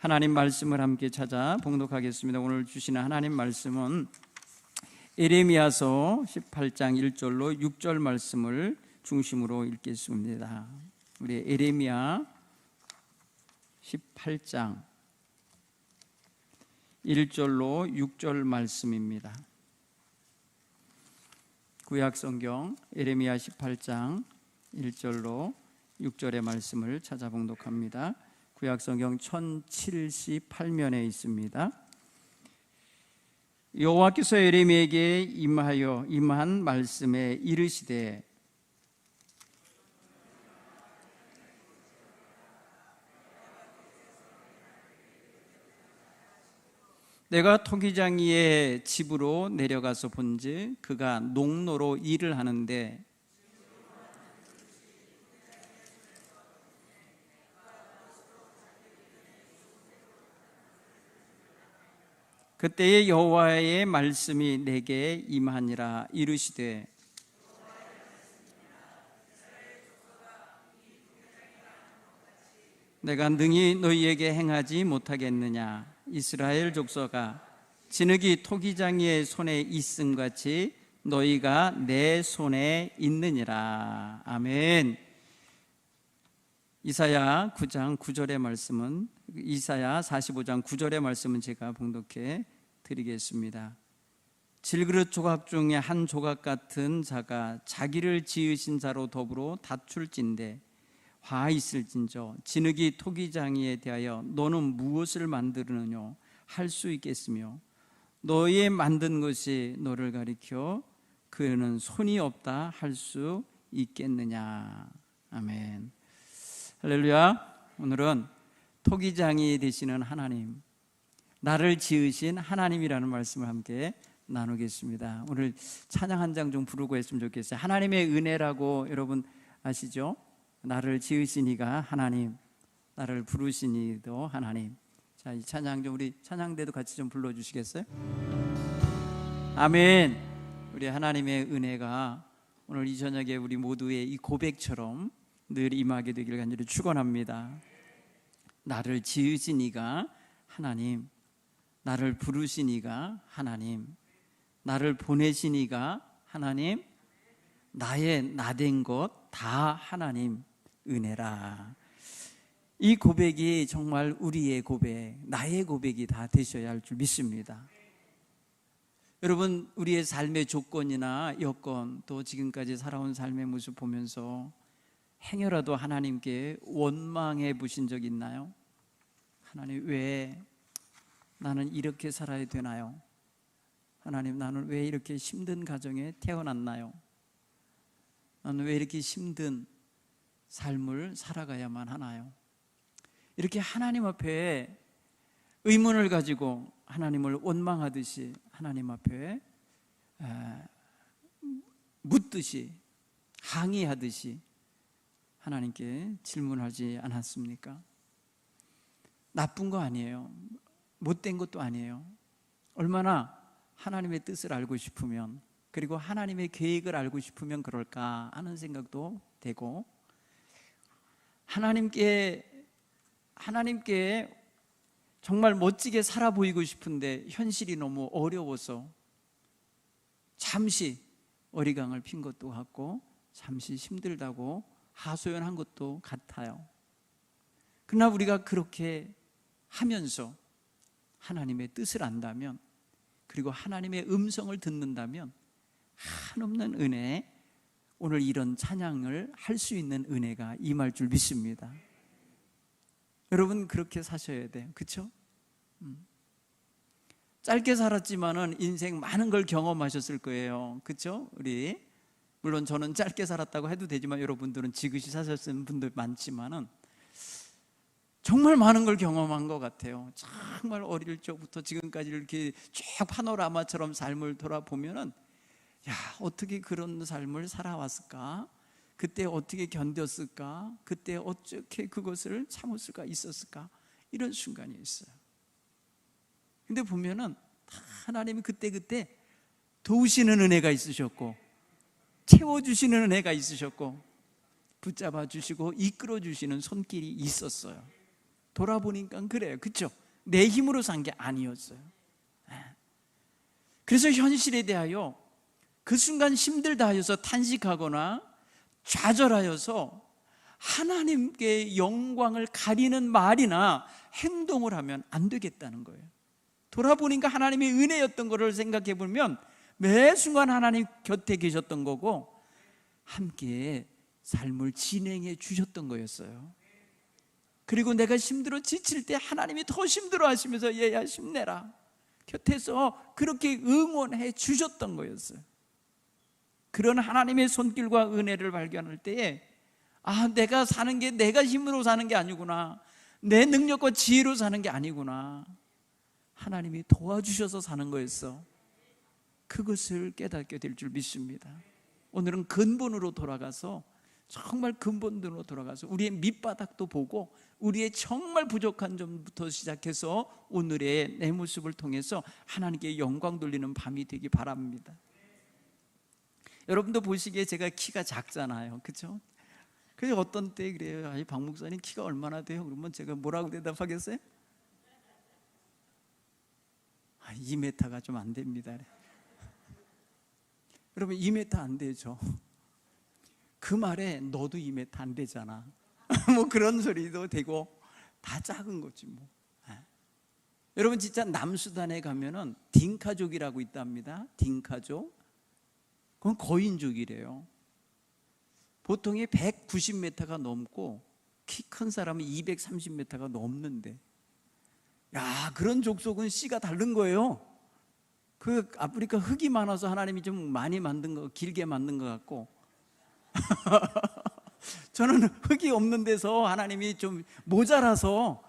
하나님 말씀을 함께 찾아 봉독하겠습니다. 오늘 주시는 하나님 말씀은 에레미야서 18장 1절로 6절 말씀을 중심으로 읽겠습니다. 우리 에레미야 18장 1절로 6절 말씀입니다. 구약성경 에레미야 18장 1절로 6절의 말씀을 찾아 봉독합니다. 구약성경 1078면에 있습니다. 여호와께서 에레미야에게 임한 말씀에 이르시되 내가 토기장이의 집으로 내려가서 본즉 그가 농로로 일을 하는데 그때에 여호와의 말씀이 내게 임하니라. 이르시되 내가 능히 너희에게 행하지 못하겠느냐. 이스라엘 족속아, 진흙이 토기장이의 손에 있음 같이 너희가 내 손에 있느니라. 아멘. 이사야 9장 9절의 말씀은, 이사야 45장 9절의 말씀은 제가 봉독해 드리겠습니다. 질그릇 조각 중에 한 조각 같은 자가 자기를 지으신 자로 더불어 다툴진대 화 있을진저 진흙이 토기장이에 대하여 너는 무엇을 만드느뇨 할 수 있겠으며 너의 만든 것이 너를 가리켜 그는 손이 없다 할 수 있겠느냐. 아멘. 할렐루야. 오늘은 토기장이 되시는 하나님, 나를 지으신 하나님이라는 말씀을 함께 나누겠습니다. 오늘 찬양 한 장 좀 부르고 했으면 좋겠어요. 하나님의 은혜라고 여러분 아시죠? 나를 지으신 이가 하나님, 나를 부르신 이도 하나님. 자, 이 찬양 좀 우리 찬양대도 같이 좀 불러주시겠어요? 아멘. 우리 하나님의 은혜가 오늘 이 저녁에 우리 모두의 이 고백처럼 늘 임하게 되기를 간절히 축원합니다. 나를 지으신 이가 하나님, 나를 부르신 이가 하나님, 나를 보내신 이가 하나님, 나의 나된 것 다 하나님 은혜라. 이 고백이 정말 우리의 고백, 나의 고백이 다 되셔야 할 줄 믿습니다. 여러분, 우리의 삶의 조건이나 여건, 또 지금까지 살아온 삶의 모습 보면서 행여라도 하나님께 원망해 보신 적 있나요? 하나님, 왜 나는 이렇게 살아야 되나요? 하나님, 나는 왜 이렇게 힘든 가정에 태어났나요? 나는 왜 이렇게 힘든 삶을 살아가야만 하나요? 이렇게 하나님 앞에 의문을 가지고 하나님을 원망하듯이 하나님 앞에 묻듯이 항의하듯이 하나님께 질문하지 않았습니까? 나쁜 거 아니에요. 못된 것도 아니에요. 얼마나 하나님의 뜻을 알고 싶으면, 그리고 하나님의 계획을 알고 싶으면 그럴까 하는 생각도 되고, 하나님께 정말 멋지게 살아 보이고 싶은데 현실이 너무 어려워서 잠시 어리광을 핀 것도 같고 잠시 힘들다고 하소연한 것도 같아요. 그러나 우리가 그렇게 하면서 하나님의 뜻을 안다면, 그리고 하나님의 음성을 듣는다면 한없는 은혜, 오늘 이런 찬양을 할 수 있는 은혜가 임할 줄 믿습니다. 여러분, 그렇게 사셔야 돼요. 그렇죠? 짧게 살았지만은 인생 많은 걸 경험하셨을 거예요. 그렇죠? 물론 저는 짧게 살았다고 해도 되지만 여러분들은 지그시 사셨을 분들 많지만은 정말 많은 걸 경험한 것 같아요. 정말 어릴 적부터 지금까지 이렇게 쭉 파노라마처럼 삶을 돌아보면은, 야, 어떻게 그런 삶을 살아왔을까? 그때 어떻게 견뎠을까? 그때 어떻게 그것을 참을 수가 있었을까? 이런 순간이 있어요. 근데 보면은 하나님이 그때 도우시는 은혜가 있으셨고, 채워주시는 은혜가 있으셨고, 붙잡아 주시고 이끌어 주시는 손길이 있었어요. 돌아보니까 그래요. 그렇죠? 내 힘으로 산 게 아니었어요. 그래서 현실에 대하여 그 순간 힘들다 하여서 탄식하거나 좌절하여서 하나님께 영광을 가리는 말이나 행동을 하면 안 되겠다는 거예요. 돌아보니까 하나님의 은혜였던 것을 생각해 보면 매 순간 하나님 곁에 계셨던 거고 함께 삶을 진행해 주셨던 거였어요. 그리고 내가 힘들어 지칠 때 하나님이 더 힘들어 하시면서 얘야 힘내라 곁에서 그렇게 응원해 주셨던 거였어요. 그런 하나님의 손길과 은혜를 발견할 때에 내가 사는 게 내가 힘으로 사는 게 아니구나, 내 능력과 지혜로 사는 게 아니구나, 하나님이 도와주셔서 사는 거였어. 그것을 깨닫게 될 줄 믿습니다. 오늘은 근본으로 돌아가서, 정말 근본으로 돌아가서 우리의 밑바닥도 보고 우리의 정말 부족한 점부터 시작해서 오늘의 내 모습을 통해서 하나님께 영광 돌리는 밤이 되기 바랍니다. 여러분도 보시기에 제가 키가 작잖아요, 그렇죠? 그래서 어떤 때 그래요. 박 목사님 키가 얼마나 돼요? 그러면 제가 뭐라고 대답하겠어요? 2m가 좀 안 됩니다. 여러분 2m 안 되죠. 그 말에 너도 2m 안 되잖아 뭐 그런 소리도 되고 다 작은 거지 뭐. 여러분 진짜 남수단에 가면은 딩카족이라고 있답니다. 딩카족. 그건 거인족이래요. 보통이 190m가 넘고 키 큰 사람은 230m가 넘는데, 야, 그런 족속은 씨가 다른 거예요. 그 아프리카 흙이 많아서 하나님이 좀 많이 만든 거, 길게 만든 것 같고 저는 흙이 없는 데서 하나님이 좀 모자라서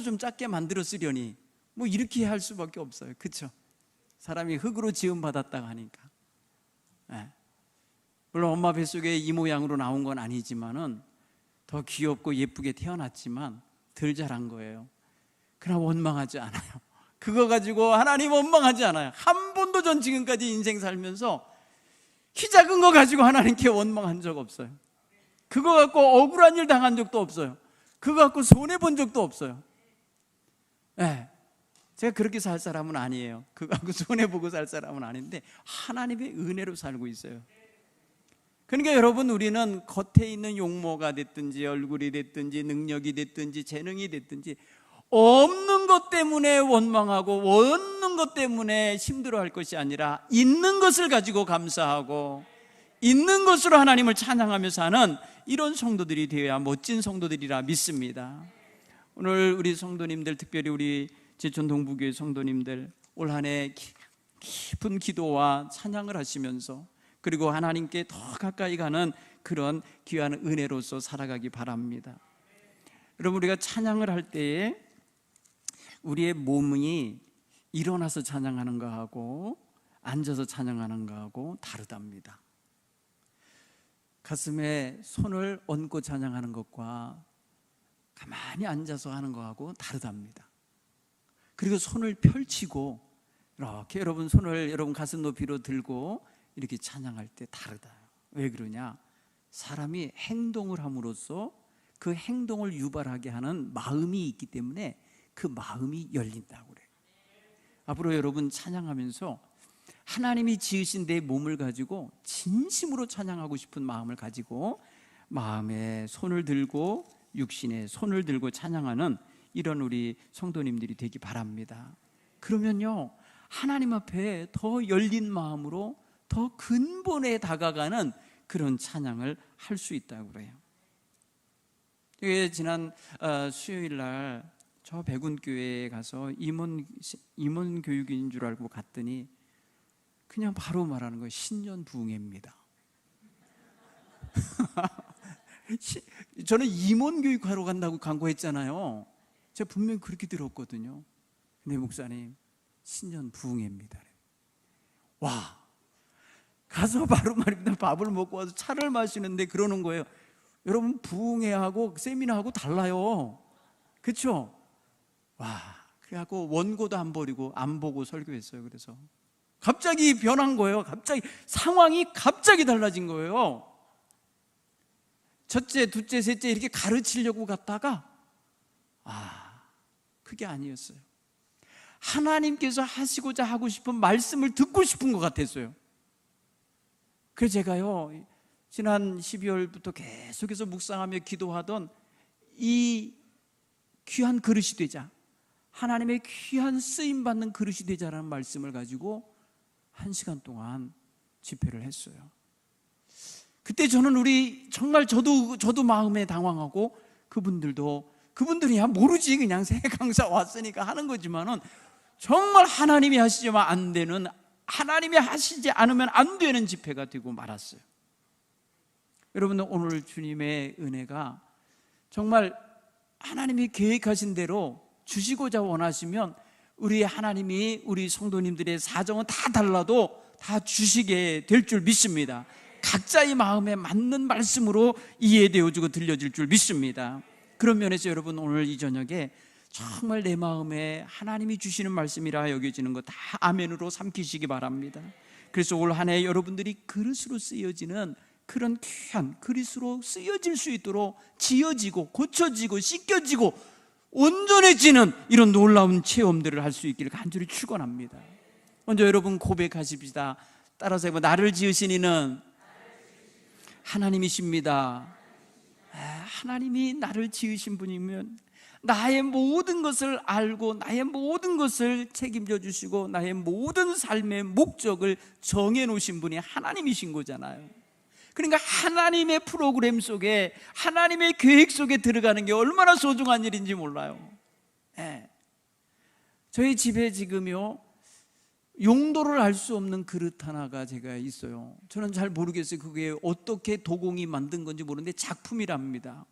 좀 작게 만들었으려니 뭐 이렇게 할 수밖에 없어요. 그렇죠? 사람이 흙으로 지음 받았다고 하니까. 물론 엄마 뱃속에 이 모양으로 나온 건 아니지만은 더 귀엽고 예쁘게 태어났지만 덜 자란 거예요. 그러나 원망하지 않아요. 그거 가지고 하나님 원망하지 않아요. 한 번도 전 지금까지 인생 살면서 키 작은 거 가지고 하나님께 원망한 적 없어요. 그거 갖고 억울한 일 당한 적도 없어요. 그거 갖고 손해본 적도 없어요. 제가 그렇게 살 사람은 아니에요. 그거 갖고 손해보고 살 사람은 아닌데 하나님의 은혜로 살고 있어요. 그러니까 여러분, 우리는 겉에 있는 용모가 됐든지 얼굴이 됐든지 능력이 됐든지 재능이 됐든지 없는 것 때문에 원망하고 없는 것 때문에 힘들어할 것이 아니라 있는 것을 가지고 감사하고 있는 것으로 하나님을 찬양하며 사는 이런 성도들이 되어야 멋진 성도들이라 믿습니다. 오늘 우리 성도님들, 특별히 우리 제천 동부교회 성도님들, 올 한 해 깊은 기도와 찬양을 하시면서 그리고 하나님께 더 가까이 가는 그런 귀한 은혜로서 살아가기 바랍니다. 여러분, 우리가 찬양을 할 때에 우리의 몸이 일어나서 찬양하는 거하고 앉아서 찬양하는 거하고 다르답니다. 가슴에 손을 얹고 찬양하는 것과 가만히 앉아서 하는 거하고 다르답니다. 그리고 손을 펼치고 이렇게 여러분 손을 여러분 가슴 높이로 들고 이렇게 찬양할 때 다르다. 왜 그러냐? 사람이 행동을 함으로써 그 행동을 유발하게 하는 마음이 있기 때문에 그 마음이 열린다고 그래요. 앞으로 여러분 찬양하면서 하나님이 지으신 내 몸을 가지고 진심으로 찬양하고 싶은 마음을 가지고 마음에 손을 들고 육신에 손을 들고 찬양하는 이런 우리 성도님들이 되기 바랍니다. 그러면요, 하나님 앞에 더 열린 마음으로 더 근본에 다가가는 그런 찬양을 할 수 있다고 그래요. 지난 수요일 날 저 백운교회에 가서 임원 교육인 줄 알고 갔더니 그냥 바로 말하는 거예요. 신년부흥회입니다. 저는 임원 교육하러 간다고 광고했잖아요. 제가 분명히 그렇게 들었거든요. 근데 목사님, 신년부흥회입니다. 와, 가서 바로 말입니다. 밥을 먹고 와서 차를 마시는데 그러는 거예요. 여러분, 부흥회하고 세미나하고 달라요. 그렇죠? 와, 그래갖고 원고도 안 버리고 안 보고 설교했어요. 그래서 갑자기 변한 거예요. 갑자기 상황이 갑자기 달라진 거예요. 첫째, 둘째, 셋째 이렇게 가르치려고 갔다가 그게 아니었어요. 하나님께서 하시고자 하고 싶은 말씀을 듣고 싶은 것 같았어요. 그래서 제가요, 지난 12월부터 계속해서 묵상하며 기도하던 이 귀한 그릇이 되자, 하나님의 귀한 쓰임받는 그릇이 되자라는 말씀을 가지고 1시간 동안 집회를 했어요. 그때 저는 정말 저도 마음에 당황하고, 그분들이야 모르지, 그냥 새 강사 왔으니까 하는 거지만은 정말 하나님이 하시지만 안 되는, 하나님이 하시지 않으면 안 되는 집회가 되고 말았어요. 여러분들, 오늘 주님의 은혜가 정말 하나님이 계획하신 대로 주시고자 원하시면 우리 하나님이 우리 성도님들의 사정은 다 달라도 다 주시게 될 줄 믿습니다. 각자의 마음에 맞는 말씀으로 이해되어지고 들려질 줄 믿습니다. 그런 면에서 여러분, 오늘 이 저녁에 정말 내 마음에 하나님이 주시는 말씀이라 여겨지는 거 다 아멘으로 삼키시기 바랍니다. 그래서 올 한 해 여러분들이 그릇으로 쓰여지는 그런 귀한 그릇으로 쓰여질 수 있도록 지어지고 고쳐지고 씻겨지고 온전해지는 이런 놀라운 체험들을 할 수 있기를 간절히 축원합니다. 먼저 여러분 고백하십시다. 따라서 해봐. 나를 지으신 이는 하나님이십니다. 하나님이 나를 지으신 분이면 나의 모든 것을 알고 나의 모든 것을 책임져 주시고 나의 모든 삶의 목적을 정해 놓으신 분이 하나님이신 거잖아요. 그러니까 하나님의 프로그램 속에, 하나님의 계획 속에 들어가는 게 얼마나 소중한 일인지 몰라요. 저희 집에 지금요, 용도를 알 수 없는 그릇 하나가 제가 있어요. 저는 잘 모르겠어요. 그게 어떻게 도공이 만든 건지 모르는데 작품이랍니다.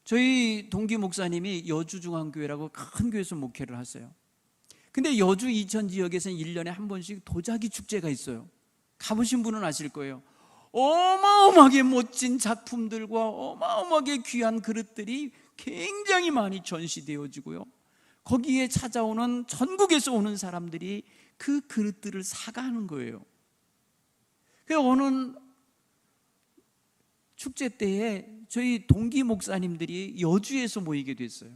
저희 동기 목사님이 여주중앙교회라고 큰 교회에서 목회를 하세요. 근데 여주 이천 지역에서는 1년에 한 번씩 도자기 축제가 있어요. 가보신 분은 아실 거예요. 어마어마하게 멋진 작품들과 어마어마하게 귀한 그릇들이 굉장히 많이 전시되어지고요, 거기에 찾아오는 전국에서 오는 사람들이 그 그릇들을 사가는 거예요. 그 어느 축제 때에 저희 동기 목사님들이 여주에서 모이게 됐어요.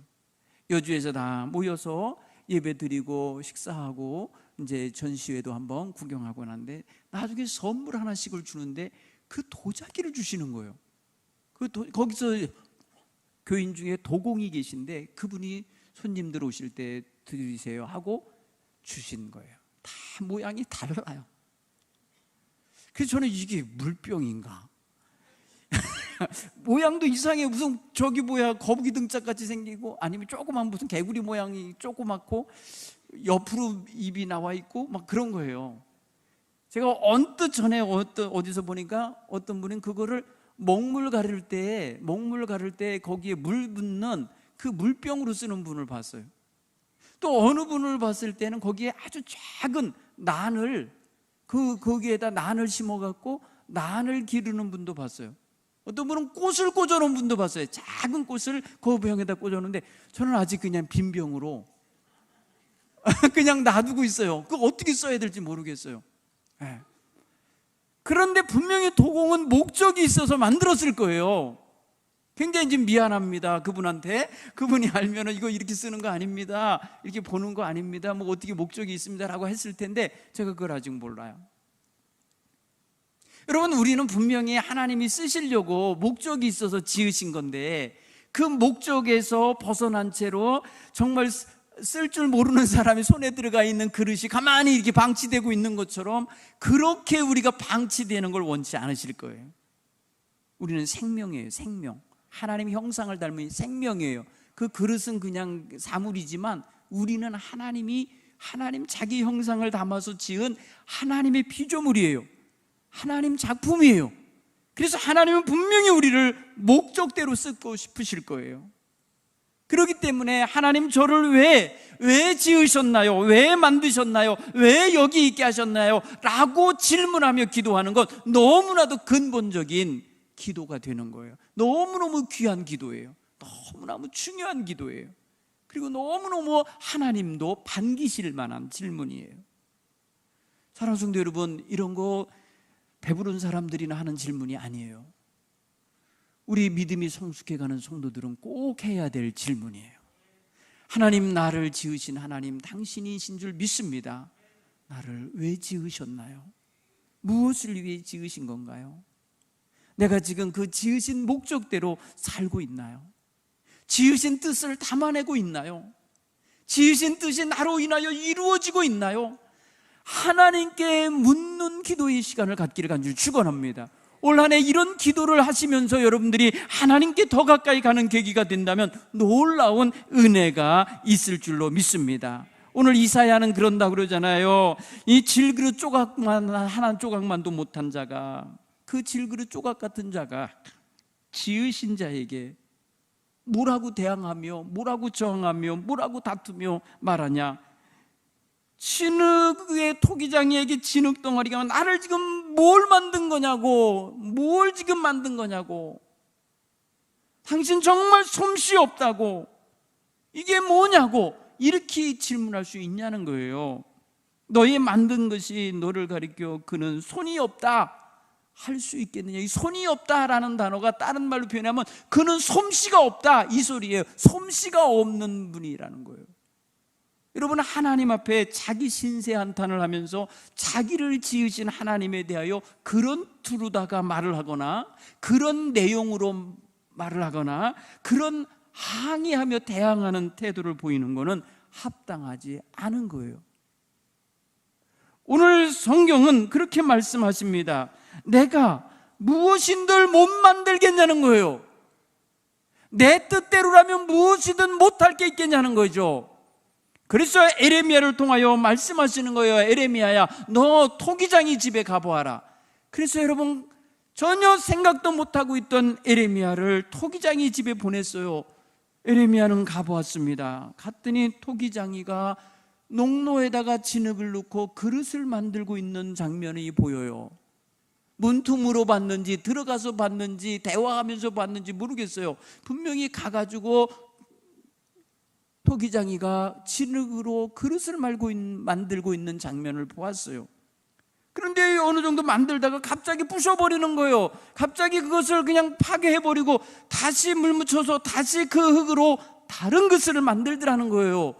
여주에서 다 모여서 예배 드리고 식사하고 이제 전시회도 한번 구경하고 나는데, 나중에 선물 하나씩을 주는데 그 도자기를 주시는 거예요. 거기서 교인 중에 도공이 계신데 그분이 손님들 오실 때 드리세요 하고 주신 거예요. 다 모양이 달라요. 그래서 저는 이게 물병인가? 모양도 이상해. 무슨 저기 뭐야, 거북이 등짝 같이 생기고, 아니면 조그만 무슨 개구리 모양이 조그맣고 옆으로 입이 나와 있고 막 그런 거예요. 제가 언뜻 전에 어디서 보니까 어떤 분은 그거를 먹물 가를 때 거기에 물 붓는 그 물병으로 쓰는 분을 봤어요. 또 어느 분을 봤을 때는 거기에 아주 작은 난을, 거기에다 난을 심어갖고 난을 기르는 분도 봤어요. 어떤 분은 꽃을 꽂아놓은 분도 봤어요. 작은 꽃을 그 병에다 꽂아놓는데, 저는 아직 그냥 빈 병으로 그냥 놔두고 있어요. 그거 어떻게 써야 될지 모르겠어요. 그런데 분명히 도공은 목적이 있어서 만들었을 거예요. 굉장히 좀 미안합니다, 그분한테. 그분이 알면은 이거 이렇게 쓰는 거 아닙니다, 이렇게 보는 거 아닙니다, 뭐 어떻게 목적이 있습니다라고 했을 텐데 제가 그걸 아직 몰라요. 여러분, 우리는 분명히 하나님이 쓰시려고 목적이 있어서 지으신 건데, 그 목적에서 벗어난 채로 정말 쓸 줄 모르는 사람이 손에 들어가 있는 그릇이 가만히 이렇게 방치되고 있는 것처럼 그렇게 우리가 방치되는 걸 원치 않으실 거예요. 우리는 생명이에요. 생명. 하나님의 형상을 닮은 생명이에요. 그 그릇은 그냥 사물이지만 우리는 하나님 자기 형상을 담아서 지은 하나님의 피조물이에요. 하나님 작품이에요. 그래서 하나님은 분명히 우리를 목적대로 쓰고 싶으실 거예요. 그렇기 때문에 하나님 저를 왜 지으셨나요? 왜 만드셨나요? 왜 여기 있게 하셨나요? 라고 질문하며 기도하는 건 너무나도 근본적인 기도가 되는 거예요. 너무너무 귀한 기도예요. 너무너무 중요한 기도예요. 그리고 너무너무 하나님도 반기실 만한 질문이에요. 사랑하는 성도 여러분, 이런 거 배부른 사람들이나 하는 질문이 아니에요. 우리 믿음이 성숙해가는 성도들은 꼭 해야 될 질문이에요. 하나님, 나를 지으신 하나님 당신이신 줄 믿습니다. 나를 왜 지으셨나요? 무엇을 위해 지으신 건가요? 내가 지금 그 지으신 목적대로 살고 있나요? 지으신 뜻을 담아내고 있나요? 지으신 뜻이 나로 인하여 이루어지고 있나요? 하나님께 묻는 기도의 시간을 갖기를 간절히 축원합니다. 올 한 해 이런 기도를 하시면서 여러분들이 하나님께 더 가까이 가는 계기가 된다면 놀라운 은혜가 있을 줄로 믿습니다. 오늘 이사야는 그런다고 그러잖아요. 이 질그릇 조각만, 하나 조각만도 못한 자가, 그 질그릇 조각 같은 자가 지으신 자에게 뭐라고 대항하며 뭐라고 저항하며 뭐라고 다투며 말하냐? 진흙의 토기장이에게 진흙 덩어리가 나를 지금 뭘 만든 거냐고, 뭘 지금 만든 거냐고, 당신 정말 솜씨 없다고, 이게 뭐냐고 이렇게 질문할 수 있냐는 거예요. 너희 만든 것이 너를 가리켜 그는 손이 없다 할 수 있겠느냐? 이 손이 없다라는 단어가 다른 말로 표현하면 그는 솜씨가 없다 이 소리예요. 솜씨가 없는 분이라는 거예요. 여러분, 하나님 앞에 자기 신세 한탄을 하면서 자기를 지으신 하나님에 대하여 그런 투루다가 말을 하거나 그런 내용으로 말을 하거나 그런 항의하며 대항하는 태도를 보이는 것은 합당하지 않은 거예요. 오늘 성경은 그렇게 말씀하십니다. 내가 무엇인들 못 만들겠냐는 거예요. 내 뜻대로라면 무엇이든 못할 게 있겠냐는 거죠. 그래서 에레미야를 통하여 말씀하시는 거예요. 에레미야야, 너 토기장이 집에 가보아라. 그래서 여러분, 전혀 생각도 못하고 있던 에레미야를 토기장이 집에 보냈어요. 에레미야는 가보았습니다. 갔더니 토기장이가 농로에다가 진흙을 넣고 그릇을 만들고 있는 장면이 보여요. 문틈으로 봤는지 들어가서 봤는지 대화하면서 봤는지 모르겠어요. 분명히 가가지고 토기장이가 진흙으로 그릇을 만들고 있는 장면을 보았어요. 그런데 어느 정도 만들다가 갑자기 부셔버리는 거예요. 갑자기 그것을 그냥 파괴해버리고 다시 물 묻혀서 다시 그 흙으로 다른 것을 만들더라는 거예요.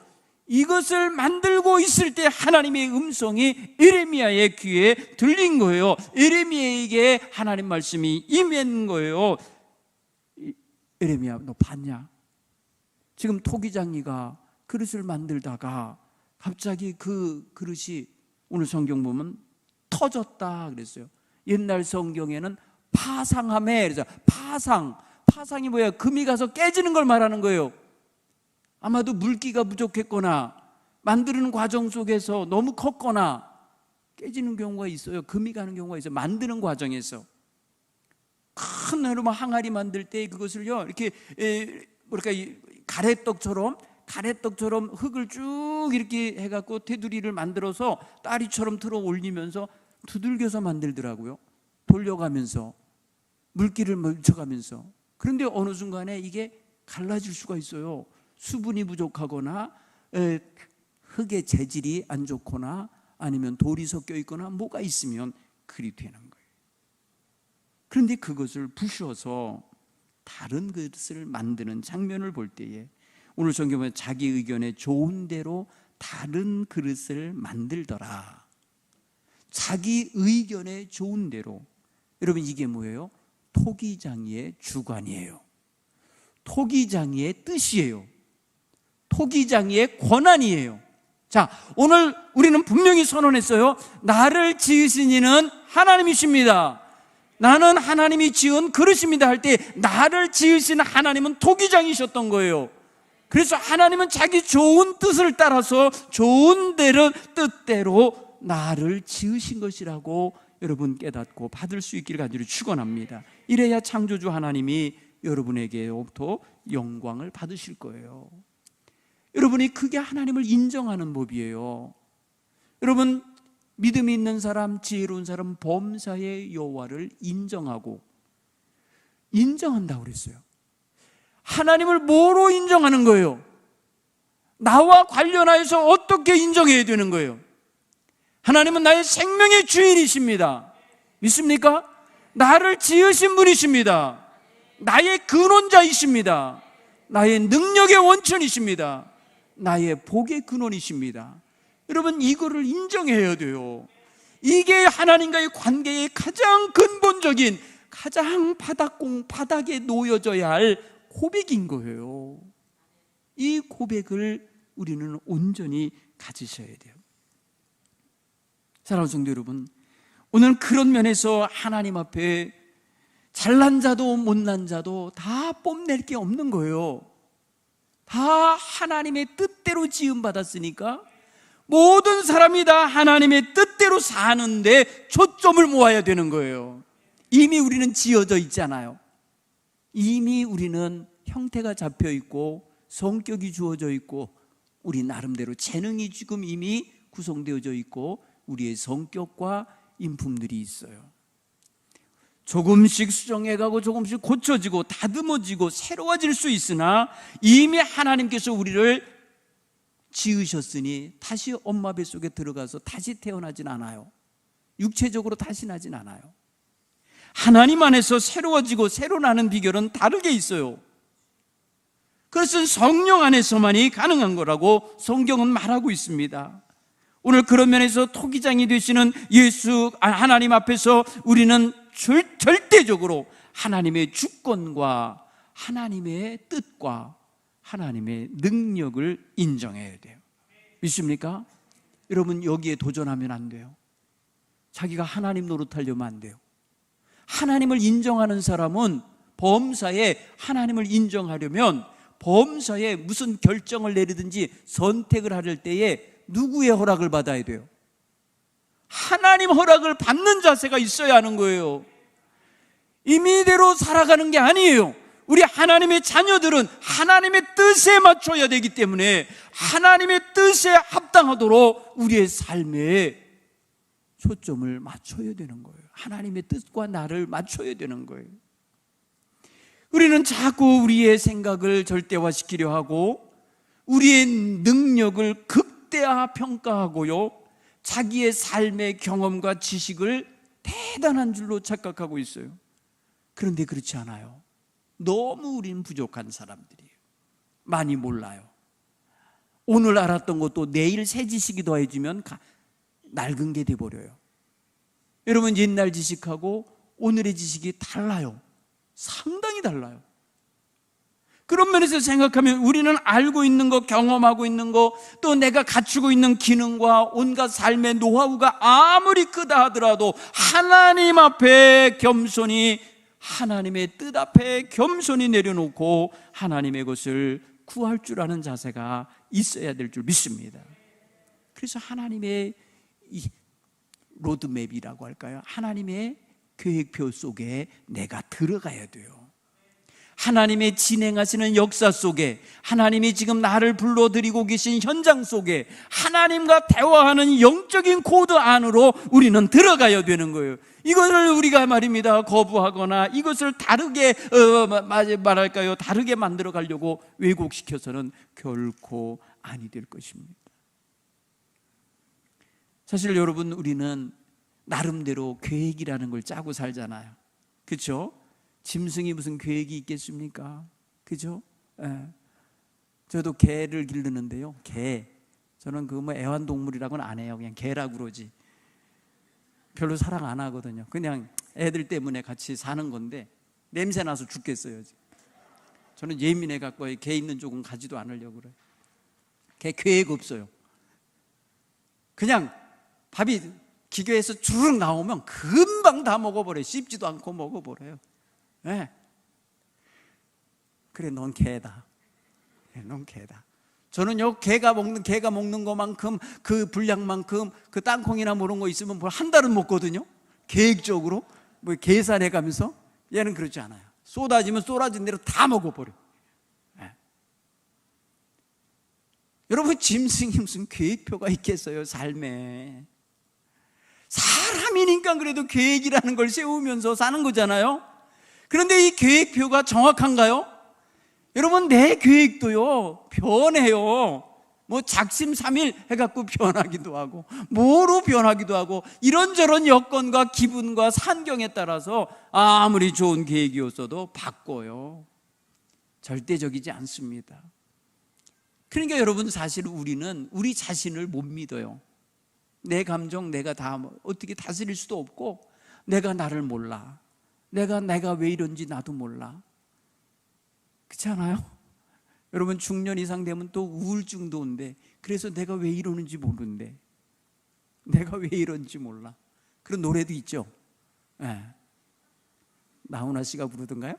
이것을 만들고 있을 때 하나님의 음성이 에레미야의 귀에 들린 거예요. 에레미야에게 하나님 말씀이 임한 거예요. 에레미야, 너 봤냐? 지금 토기장이가 그릇을 만들다가 갑자기 그 그릇이 오늘 성경 보면 터졌다 그랬어요. 옛날 성경에는 파상함에, 그래서 파상이 뭐예요? 금이 가서 깨지는 걸 말하는 거예요. 아마도 물기가 부족했거나 만드는 과정 속에서 너무 컸거나 깨지는 경우가 있어요. 금이 가는 경우가 있어요. 만드는 과정에서 큰 여러분 항아리 만들 때 그것을요 이렇게 뭐랄까 가래떡처럼 흙을 쭉 이렇게 해갖고 테두리를 만들어서 다리처럼 틀어 올리면서 두들겨서 만들더라고요. 돌려가면서 물기를 묻혀가면서. 그런데 어느 순간에 이게 갈라질 수가 있어요. 수분이 부족하거나 흙의 재질이 안 좋거나 아니면 돌이 섞여 있거나 뭐가 있으면 그리 되는 거예요. 그런데 그것을 부셔서 다른 것을 만드는 장면을 볼 때에 오늘 성경은 자기 의견에 좋은 대로 다른 그릇을 만들더라. 자기 의견에 좋은 대로. 여러분, 이게 뭐예요? 토기장이의 주관이에요. 토기장이의 뜻이에요. 토기장이의 권한이에요. 자, 오늘 우리는 분명히 선언했어요. 나를 지으신 이는 하나님이십니다. 나는 하나님이 지은 그릇입니다 할 때 나를 지으신 하나님은 토기장이셨던 거예요. 그래서 하나님은 자기 좋은 뜻을 따라서 좋은 대로 뜻대로 나를 지으신 것이라고 여러분 깨닫고 받을 수 있기를 간절히 축원합니다. 이래야 창조주 하나님이 여러분에게로부터 영광을 받으실 거예요. 여러분이 그게 하나님을 인정하는 법이에요. 여러분, 믿음이 있는 사람, 지혜로운 사람, 범사의 여호와를 인정한다고 그랬어요. 하나님을 뭐로 인정하는 거예요? 나와 관련하여서 어떻게 인정해야 되는 거예요? 하나님은 나의 생명의 주인이십니다. 믿습니까? 나를 지으신 분이십니다. 나의 근원자이십니다. 나의 능력의 원천이십니다. 나의 복의 근원이십니다. 여러분, 이거를 인정해야 돼요. 이게 하나님과의 관계의 가장 근본적인, 가장 바닥에 놓여져야 할 고백인 거예요. 이 고백을 우리는 온전히 가지셔야 돼요. 사랑하는 성도 여러분, 오늘 그런 면에서 하나님 앞에 잘난 자도 못난 자도 다 뽐낼 게 없는 거예요. 다 하나님의 뜻대로 지음받았으니까 모든 사람이 다 하나님의 뜻대로 사는데 초점을 모아야 되는 거예요. 이미 우리는 지어져 있잖아요. 이미 우리는 형태가 잡혀 있고 성격이 주어져 있고 우리 나름대로 재능이 지금 이미 구성되어져 있고 우리의 성격과 인품들이 있어요. 조금씩 수정해가고 조금씩 고쳐지고 다듬어지고 새로워질 수 있으나 이미 하나님께서 우리를 지으셨으니 다시 엄마 뱃속에 들어가서 다시 태어나진 않아요. 육체적으로 다시 나진 않아요. 하나님 안에서 새로워지고 새로 나는 비결은 다르게 있어요. 그것은 성령 안에서만이 가능한 거라고 성경은 말하고 있습니다. 오늘 그런 면에서 토기장이 되시는 예수 하나님 앞에서 우리는 절대적으로 하나님의 주권과 하나님의 뜻과 하나님의 능력을 인정해야 돼요. 믿습니까? 여러분, 여기에 도전하면 안 돼요. 자기가 하나님 노릇하려면 안 돼요. 하나님을 인정하는 사람은 범사에 하나님을 인정하려면 범사에 무슨 결정을 내리든지 선택을 할 때에 누구의 허락을 받아야 돼요? 하나님 허락을 받는 자세가 있어야 하는 거예요. 임의대로 살아가는 게 아니에요. 우리 하나님의 자녀들은 하나님의 뜻에 맞춰야 되기 때문에 하나님의 뜻에 합당하도록 우리의 삶에 초점을 맞춰야 되는 거예요. 하나님의 뜻과 나를 맞춰야 되는 거예요. 우리는 자꾸 우리의 생각을 절대화시키려 하고 우리의 능력을 극대화 평가하고요, 자기의 삶의 경험과 지식을 대단한 줄로 착각하고 있어요. 그런데 그렇지 않아요. 너무 우리는 부족한 사람들이에요. 많이 몰라요. 오늘 알았던 것도 내일 새 지식이 더해지면 낡은 게 돼버려요. 여러분, 옛날 지식하고 오늘의 지식이 달라요. 상당히 달라요. 그런 면에서 생각하면 우리는 알고 있는 것, 경험하고 있는 것, 또 내가 갖추고 있는 기능과 온갖 삶의 노하우가 아무리 크다 하더라도 하나님 앞에 겸손히, 하나님의 뜻 앞에 겸손히 내려놓고 하나님의 것을 구할 줄 아는 자세가 있어야 될 줄 믿습니다. 그래서 하나님의 이 로드맵이라고 할까요? 하나님의 계획표 속에 내가 들어가야 돼요. 하나님의 진행하시는 역사 속에, 하나님이 지금 나를 불러들이고 계신 현장 속에 하나님과 대화하는 영적인 코드 안으로 우리는 들어가야 되는 거예요. 이것을 우리가 말입니다, 거부하거나 이것을 다르게 말할까요? 다르게 만들어 가려고 왜곡시켜서는 결코 아니 될 것입니다. 사실 여러분, 우리는 나름대로 계획이라는 걸 짜고 살잖아요. 그렇죠? 짐승이 무슨 계획이 있겠습니까? 그죠? 예. 저도 개를 기르는데요. 개. 저는 애완동물이라고는 안 해요. 그냥 개라고 그러지. 별로 사랑 안 하거든요. 그냥 애들 때문에 같이 사는 건데 냄새 나서 죽겠어요. 저는 예민해 갖고 개 있는 쪽은 가지도 않으려고 그래요. 개 계획 없어요. 그냥 밥이 기계에서 주르륵 나오면 금방 다 먹어버려요. 씹지도 않고 먹어버려요. 네. 그래, 넌 개다. 네, 넌 개다. 저는요, 개가 먹는 것만큼, 그 분량만큼 그 땅콩이나 그런 거 있으면 한 달은 먹거든요. 계획적으로 계산해 가면서. 얘는 그렇지 않아요. 쏟아지면 쏟아진 대로 다 먹어버려. 네. 여러분, 짐승이 무슨 계획표가 있겠어요, 삶에. 사람이니까 그래도 계획이라는 걸 세우면서 사는 거잖아요. 그런데 이 계획표가 정확한가요? 여러분, 내 계획도요 변해요. 작심삼일 해갖고 변하기도 하고 뭐로 변하기도 하고 이런저런 여건과 기분과 환경에 따라서 아무리 좋은 계획이었어도 바꿔요. 절대적이지 않습니다. 그러니까 여러분, 사실 우리는 우리 자신을 못 믿어요. 내 감정 내가 다 어떻게 다스릴 수도 없고, 내가 나를 몰라. 내가 왜 이런지 나도 몰라. 그렇지 않아요? 여러분, 중년 이상 되면 또 우울증도 온대. 그래서 내가 왜 이러는지 모르는데, 내가 왜 이런지 몰라. 그런 노래도 있죠. 네. 나훈아 씨가 부르던가요?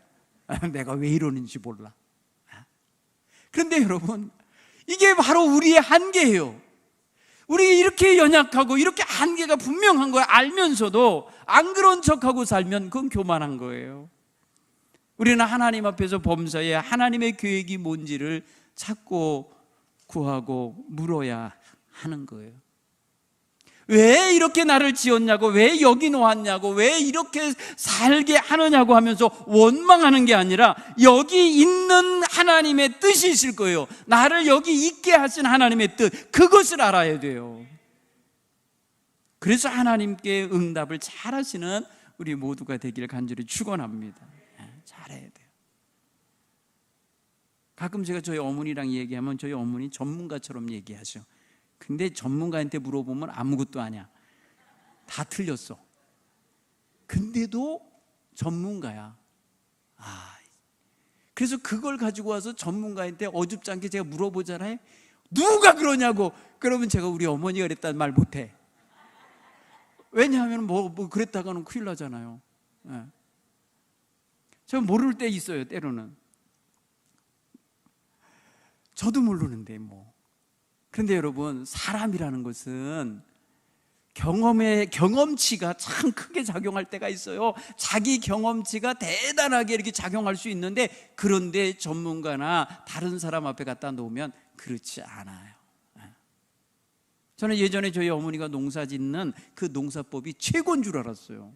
내가 왜 이러는지 몰라. 그런데 여러분, 이게 바로 우리의 한계예요. 우리 이렇게 연약하고 이렇게 한계가 분명한 걸 알면서도 안 그런 척하고 살면 그건 교만한 거예요. 우리는 하나님 앞에서 범사에 하나님의 계획이 뭔지를 찾고 구하고 물어야 하는 거예요. 왜 이렇게 나를 지었냐고, 왜 여기 놓았냐고, 왜 이렇게 살게 하느냐고 하면서 원망하는 게 아니라 여기 있는 하나님의 뜻이 있을 거예요. 나를 여기 있게 하신 하나님의 뜻, 그것을 알아야 돼요. 그래서 하나님께 응답을 잘 하시는 우리 모두가 되기를 간절히 축원합니다. 잘해야 돼요. 가끔 제가 저희 어머니랑 얘기하면 저희 어머니 전문가처럼 얘기하죠. 근데 전문가한테 물어보면 아무것도 아니야. 다 틀렸어. 근데도 전문가야. 그래서 그걸 가지고 와서 전문가한테 어줍지 않게 제가 물어보잖아요. 누가 그러냐고. 그러면 제가 우리 어머니가 그랬다는 말 못해. 왜냐하면 뭐 그랬다가는 큰일 나잖아요. 네. 제가 모를 때 있어요, 때로는. 저도 모르는데 뭐. 그런데 여러분, 사람이라는 것은 경험치가 참 크게 작용할 때가 있어요. 자기 경험치가 대단하게 이렇게 작용할 수 있는데, 그런데 전문가나 다른 사람 앞에 갖다 놓으면 그렇지 않아요. 저는 예전에 저희 어머니가 농사 짓는 그 농사법이 최고인 줄 알았어요.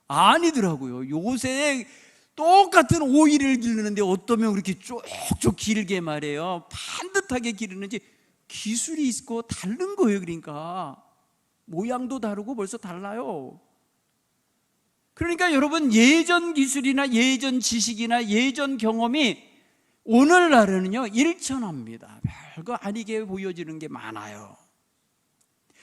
아니더라고요. 요새 똑같은 오이를 기르는데 어떠면 그렇게 쭉쭉 길게 말해요. 반듯하게 기르는지 기술이 있고 다른 거예요. 그러니까 모양도 다르고 벌써 달라요. 그러니까 여러분, 예전 기술이나 예전 지식이나 예전 경험이 오늘날에는요 일천합니다. 별거 아니게 보여지는 게 많아요.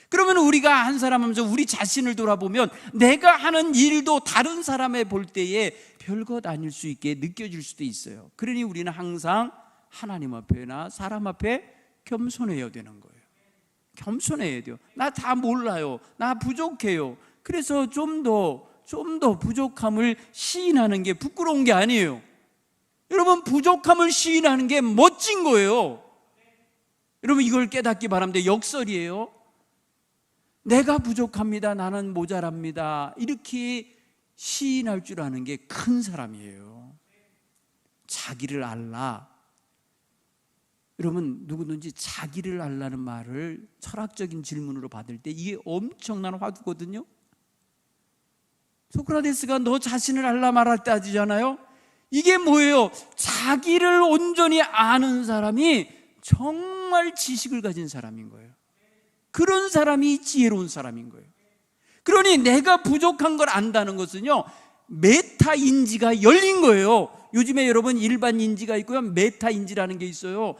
그러면 우리가 한 사람 하면서 우리 자신을 돌아보면 내가 하는 일도 다른 사람의 볼 때에 별것 아닐 수 있게 느껴질 수도 있어요. 그러니 우리는 항상 하나님 앞에나 사람 앞에 겸손해야 되는 거예요. 겸손해야 돼요. 나 다 몰라요. 나 부족해요. 그래서 좀 더 부족함을 시인하는 게 부끄러운 게 아니에요. 여러분, 부족함을 시인하는 게 멋진 거예요. 여러분, 이걸 깨닫기 바랍니다. 역설이에요. 내가 부족합니다. 나는 모자랍니다. 이렇게 시인할 줄 아는 게 큰 사람이에요. 자기를 알라. 여러분, 누구든지 자기를 알라는 말을 철학적인 질문으로 받을 때 이게 엄청난 화두거든요. 소크라테스가 너 자신을 알라 말할 때 하잖아요. 이게 뭐예요? 자기를 온전히 아는 사람이 정말 지식을 가진 사람인 거예요. 그런 사람이 지혜로운 사람인 거예요. 그러니 내가 부족한 걸 안다는 것은요, 메타인지가 열린 거예요. 요즘에 여러분, 일반인지가 있고요, 메타인지라는 게 있어요.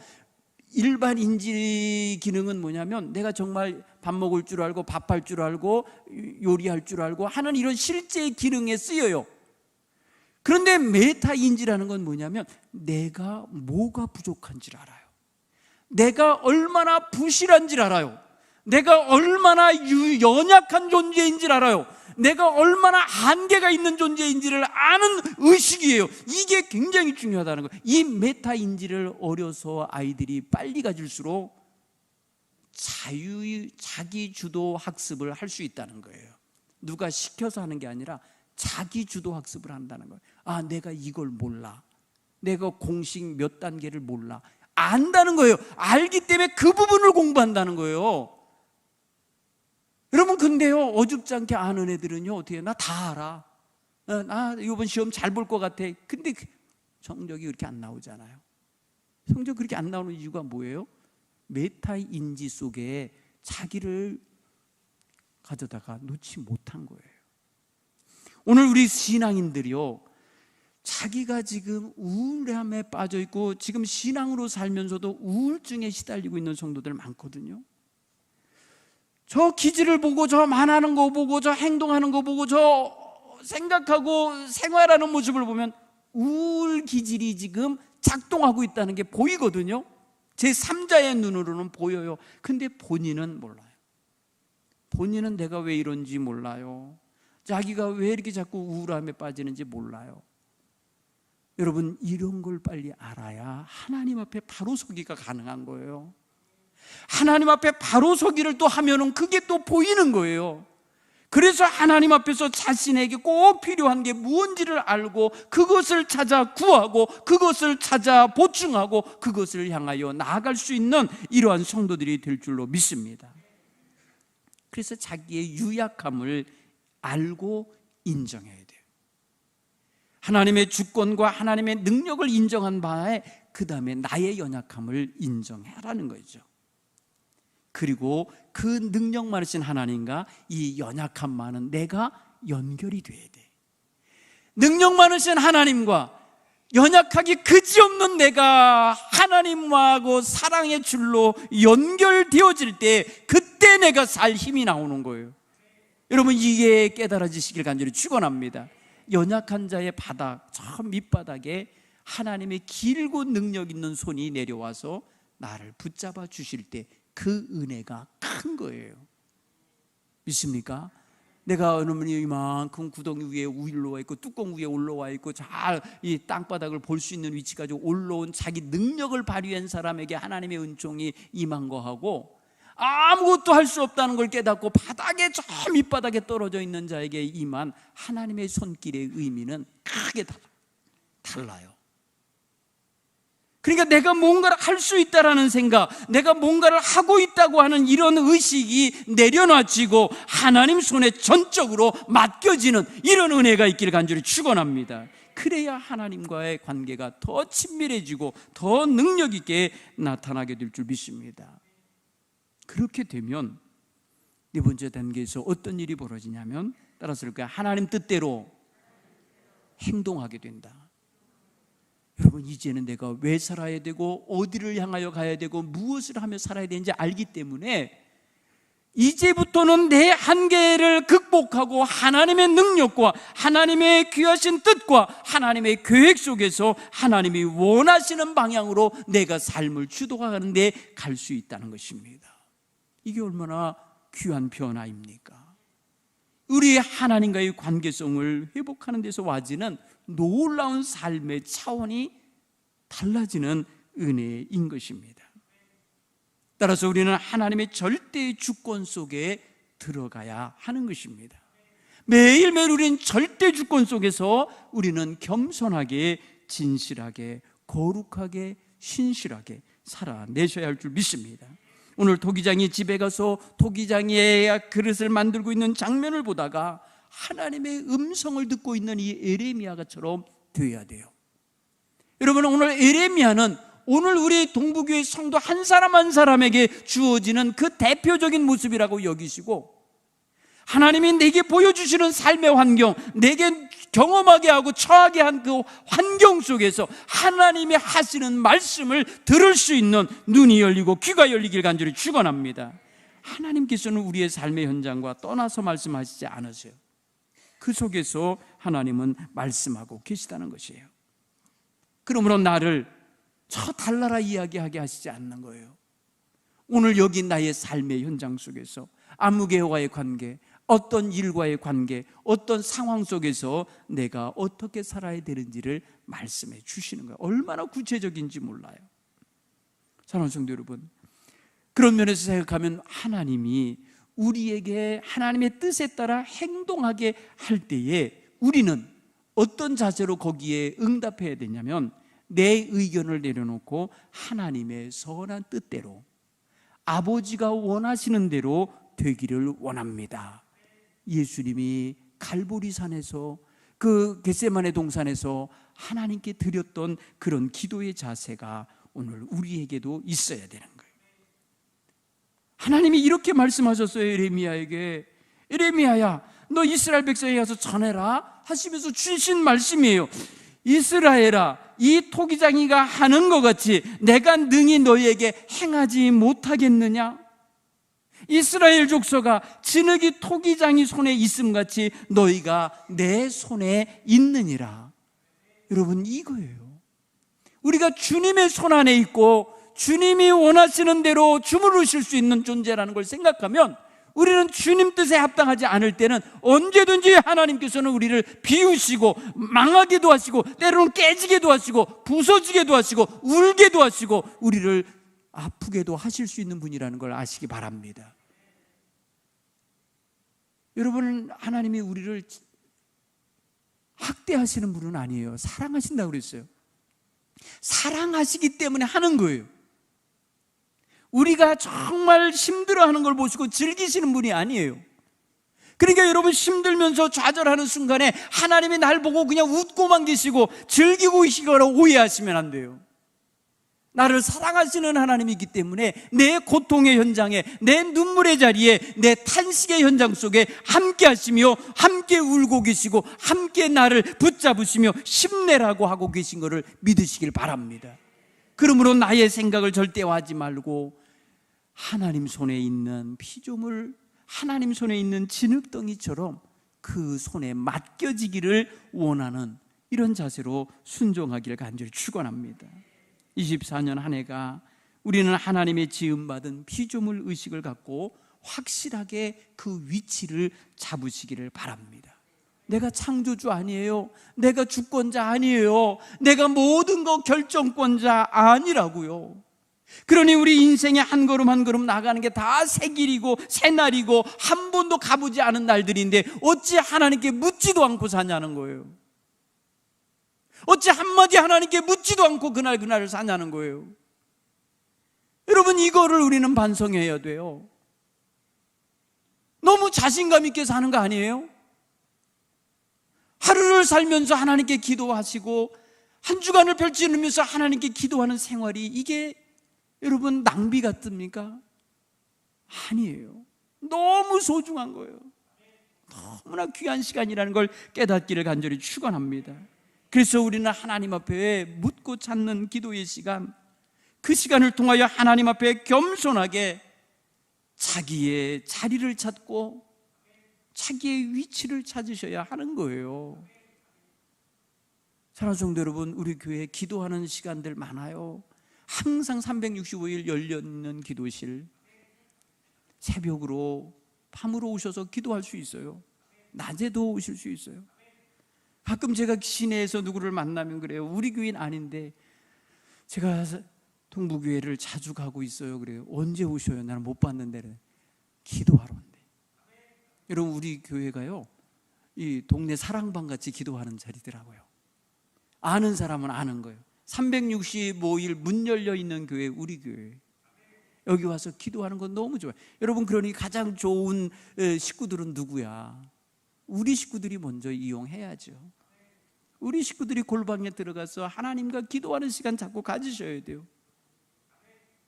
일반인지 기능은 뭐냐면 내가 정말 밥 먹을 줄 알고 밥할 줄 알고 요리할 줄 알고 하는 이런 실제 기능에 쓰여요. 그런데 메타인지라는 건 뭐냐면 내가 뭐가 부족한지를 알아요. 내가 얼마나 부실한지를 알아요. 내가 얼마나 연약한 존재인지를 알아요. 내가 얼마나 한계가 있는 존재인지를 아는 의식이에요. 이게 굉장히 중요하다는 거예요. 이 메타인지를 어려서 아이들이 빨리 가질수록 자기 주도 학습을 할 수 있다는 거예요. 누가 시켜서 하는 게 아니라 자기 주도 학습을 한다는 거예요. 아, 내가 이걸 몰라. 내가 공식 몇 단계를 몰라. 안다는 거예요. 알기 때문에 그 부분을 공부한다는 거예요. 여러분, 근데요, 어줍지 않게 아는 애들은요, 어떻게, 나 다 알아. 나 이번 시험 잘 볼 것 같아. 근데 성적이 그렇게 안 나오잖아요. 성적 그렇게 안 나오는 이유가 뭐예요? 메타인지 속에 자기를 가져다가 놓지 못한 거예요. 오늘 우리 신앙인들이요, 자기가 지금 우울함에 빠져 있고 지금 신앙으로 살면서도 우울증에 시달리고 있는 성도들 많거든요. 저 기질을 보고, 저 말하는 거 보고, 저 행동하는 거 보고, 저 생각하고 생활하는 모습을 보면 우울 기질이 지금 작동하고 있다는 게 보이거든요. 제 3자의 눈으로는 보여요. 근데 본인은 몰라요. 본인은 내가 왜 이런지 몰라요. 자기가 왜 이렇게 자꾸 우울함에 빠지는지 몰라요. 여러분, 이런 걸 빨리 알아야 하나님 앞에 바로 서기가 가능한 거예요. 하나님 앞에 바로 서기를 또 하면은 그게 또 보이는 거예요. 그래서 하나님 앞에서 자신에게 꼭 필요한 게 무엇인지를 알고 그것을 찾아 구하고 그것을 찾아 보충하고 그것을 향하여 나아갈 수 있는 이러한 성도들이 될 줄로 믿습니다. 그래서 자기의 유약함을 알고 인정해야 돼요. 하나님의 주권과 하나님의 능력을 인정한 바에 그 다음에 나의 연약함을 인정하라는 거죠. 그리고 그 능력 많으신 하나님과 이 연약함 많은 내가 연결이 돼야 돼. 능력 많으신 하나님과 연약하기 그지없는 내가 하나님하고 사랑의 줄로 연결되어질 때 그때 내가 살 힘이 나오는 거예요. 여러분, 이게 깨달아지시길 간절히 축원합니다. 연약한 자의 바닥, 저 밑바닥에 하나님의 길고 능력 있는 손이 내려와서 나를 붙잡아 주실 때 그 은혜가 큰 거예요. 믿습니까? 내가 어느 분이 이만큼 구덩이 위에 올라와 있고 뚜껑 위에 올라와 있고 잘 이 땅바닥을 볼 수 있는 위치까지 올라온 자기 능력을 발휘한 사람에게 하나님의 은총이 임한 거하고 아무것도 할 수 없다는 걸 깨닫고 바닥에 저 밑바닥에 떨어져 있는 자에게 임한 하나님의 손길의 의미는 크게 달라요. 그러니까 내가 뭔가를 할 수 있다라는 생각, 내가 뭔가를 하고 있다고 하는 이런 의식이 내려놔지고 하나님 손에 전적으로 맡겨지는 이런 은혜가 있기를 간절히 축원합니다. 그래야 하나님과의 관계가 더 친밀해지고 더 능력 있게 나타나게 될 줄 믿습니다. 그렇게 되면 네 번째 단계에서 어떤 일이 벌어지냐면, 따라서 하나님 뜻대로 행동하게 된다. 여러분, 이제는 내가 왜 살아야 되고 어디를 향하여 가야 되고 무엇을 하며 살아야 되는지 알기 때문에 이제부터는 내 한계를 극복하고 하나님의 능력과 하나님의 귀하신 뜻과 하나님의 계획 속에서 하나님이 원하시는 방향으로 내가 삶을 주도하는 데 갈 수 있다는 것입니다. 이게 얼마나 귀한 변화입니까? 우리 하나님과의 관계성을 회복하는 데서 와지는 놀라운 삶의 차원이 달라지는 은혜인 것입니다. 따라서 우리는 하나님의 절대의 주권 속에 들어가야 하는 것입니다. 매일매일 우리는 절대 주권 속에서 우리는 겸손하게, 진실하게, 거룩하게, 신실하게 살아내셔야 할 줄 믿습니다. 오늘 토기장이 집에 가서 토기장의 그릇을 만들고 있는 장면을 보다가 하나님의 음성을 듣고 있는 이 에레미야가처럼 되어야 돼요. 여러분, 오늘 에레미야는 오늘 우리 동부교회 성도 한 사람 한 사람에게 주어지는 그 대표적인 모습이라고 여기시고, 하나님이 내게 보여주시는 삶의 환경, 내게 경험하게 하고 처하게 한 그 환경 속에서 하나님이 하시는 말씀을 들을 수 있는 눈이 열리고 귀가 열리길 간절히 축원합니다. 하나님께서는 우리의 삶의 현장과 떠나서 말씀하시지 않으세요. 그 속에서 하나님은 말씀하고 계시다는 것이에요. 그러므로 나를 저 달나라 이야기하게 하시지 않는 거예요. 오늘 여기 나의 삶의 현장 속에서 아무개와의 관계, 어떤 일과의 관계, 어떤 상황 속에서 내가 어떻게 살아야 되는지를 말씀해 주시는 거예요. 얼마나 구체적인지 몰라요. 사랑하는 성도 여러분, 그런 면에서 생각하면 하나님이 우리에게 하나님의 뜻에 따라 행동하게 할 때에 우리는 어떤 자세로 거기에 응답해야 되냐면, 내 의견을 내려놓고 하나님의 선한 뜻대로 아버지가 원하시는 대로 되기를 원합니다. 예수님이 갈보리산에서 그 겟세마네 동산에서 하나님께 드렸던 그런 기도의 자세가 오늘 우리에게도 있어야 되는 거예요. 하나님이 이렇게 말씀하셨어요. 에레미야에게, 에레미야야, 너 이스라엘 백성에 가서 전해라 하시면서 주신 말씀이에요. 이스라엘아, 이 토기장이가 하는 것 같이 내가 능히 너희에게 행하지 못하겠느냐? 이스라엘 족속아, 진흙이 토기장이 손에 있음같이 너희가 내 손에 있느니라. 여러분, 이거예요. 우리가 주님의 손 안에 있고 주님이 원하시는 대로 주무르실 수 있는 존재라는 걸 생각하면 우리는 주님 뜻에 합당하지 않을 때는 언제든지 하나님께서는 우리를 비우시고 망하게도 하시고 때로는 깨지게도 하시고 부서지게도 하시고 울게도 하시고 우리를 아프게도 하실 수 있는 분이라는 걸 아시기 바랍니다. 여러분, 하나님이 우리를 학대하시는 분은 아니에요. 사랑하신다고 그랬어요. 사랑하시기 때문에 하는 거예요. 우리가 정말 힘들어하는 걸 보시고 즐기시는 분이 아니에요. 그러니까 여러분, 힘들면서 좌절하는 순간에 하나님이 날 보고 그냥 웃고만 계시고 즐기고 계시거나 오해하시면 안 돼요. 나를 사랑하시는 하나님이기 때문에 내 고통의 현장에, 내 눈물의 자리에, 내 탄식의 현장 속에 함께 하시며 함께 울고 계시고 함께 나를 붙잡으시며 힘내라고 하고 계신 것을 믿으시길 바랍니다. 그러므로 나의 생각을 절대화하지 말고 하나님 손에 있는 피조물, 하나님 손에 있는 진흙덩이처럼 그 손에 맡겨지기를 원하는 이런 자세로 순종하기를 간절히 축원합니다. 24년 한 해가 우리는 하나님의 지음받은 피조물 의식을 갖고 확실하게 그 위치를 잡으시기를 바랍니다. 내가 창조주 아니에요. 내가 주권자 아니에요. 내가 모든 것 결정권자 아니라고요. 그러니 우리 인생의 한 걸음 한 걸음 나가는 게 다 새 길이고 새 날이고 한 번도 가보지 않은 날들인데 어찌 하나님께 묻지도 않고 사냐는 거예요. 어찌 한마디 하나님께 묻지도 않고 그날을 사냐는 거예요. 여러분, 이거를 우리는 반성해야 돼요. 너무 자신감 있게 사는 거 아니에요? 하루를 살면서 하나님께 기도하시고 한 주간을 펼치면서 하나님께 기도하는 생활이 이게 여러분 낭비 같습니까? 아니에요. 너무 소중한 거예요. 너무나 귀한 시간이라는 걸 깨닫기를 간절히 축원합니다. 그래서 우리는 하나님 앞에 묻고 찾는 기도의 시간, 그 시간을 통하여 하나님 앞에 겸손하게 자기의 자리를 찾고 자기의 위치를 찾으셔야 하는 거예요. 사랑하는 성도 여러분, 우리 교회에 기도하는 시간들 많아요. 항상 365일 열려있는 기도실, 새벽으로 밤으로 오셔서 기도할 수 있어요. 낮에도 오실 수 있어요. 가끔 제가 시내에서 누구를 만나면 그래요. 우리 교회는 아닌데 제가 동부교회를 자주 가고 있어요. 그래요. 언제 오셔요? 나는 못 봤는데. 기도하러 온대. 여러분, 우리 교회가요, 이 동네 사랑방 같이 기도하는 자리더라고요. 아는 사람은 아는 거예요. 365일 문 열려 있는 교회, 우리 교회. 여기 와서 기도하는 건 너무 좋아요. 여러분, 그러니 가장 좋은 식구들은 누구야? 우리 식구들이 먼저 이용해야죠. 우리 식구들이 골방에 들어가서 하나님과 기도하는 시간 자꾸 가지셔야 돼요.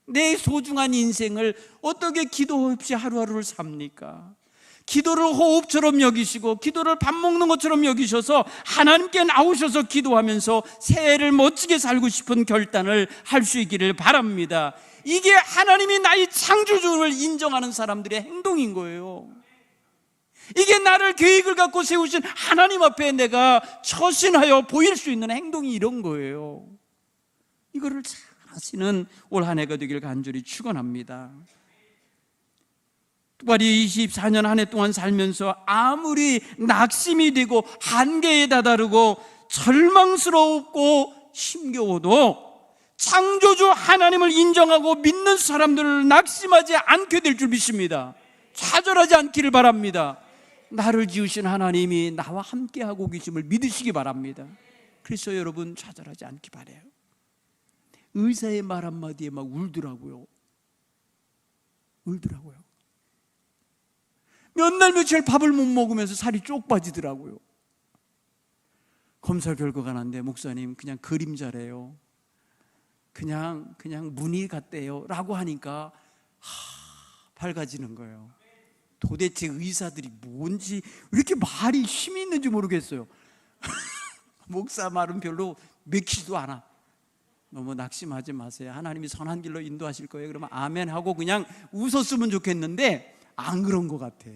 내 소중한 인생을 어떻게 기도 없이 하루하루를 삽니까? 기도를 호흡처럼 여기시고 기도를 밥 먹는 것처럼 여기셔서 하나님께 나오셔서 기도하면서 새해를 멋지게 살고 싶은 결단을 할 수 있기를 바랍니다. 이게 하나님이 나의 창조주를 인정하는 사람들의 행동인 거예요. 이게 나를 계획을 갖고 세우신 하나님 앞에 내가 처신하여 보일 수 있는 행동이 이런 거예요. 이거를 잘 하시는 올 한 해가 되길 간절히 축원합니다. 특별히 24년 한 해 동안 살면서 아무리 낙심이 되고 한계에 다다르고 절망스럽고 힘겨워도 창조주 하나님을 인정하고 믿는 사람들을 낙심하지 않게 될 줄 믿습니다. 좌절하지 않기를 바랍니다. 나를 지으신 하나님이 나와 함께하고 계심을 믿으시기 바랍니다. 그래서 여러분, 좌절하지 않기 바라요. 의사의 말 한마디에 막 울더라고요. 몇 날 며칠 밥을 못 먹으면서 살이 쪽 빠지더라고요. 검사 결과가 났는데, 목사님 그냥 그림자래요. 그냥 무늬 같대요 라고 하니까 밝아지는 거예요. 도대체 의사들이 뭔지 왜 이렇게 말이 힘이 있는지 모르겠어요. 목사 말은 별로 맥히지도 않아. 너무 낙심하지 마세요. 하나님이 선한 길로 인도하실 거예요. 그러면 아멘 하고 그냥 웃었으면 좋겠는데 안 그런 것 같아.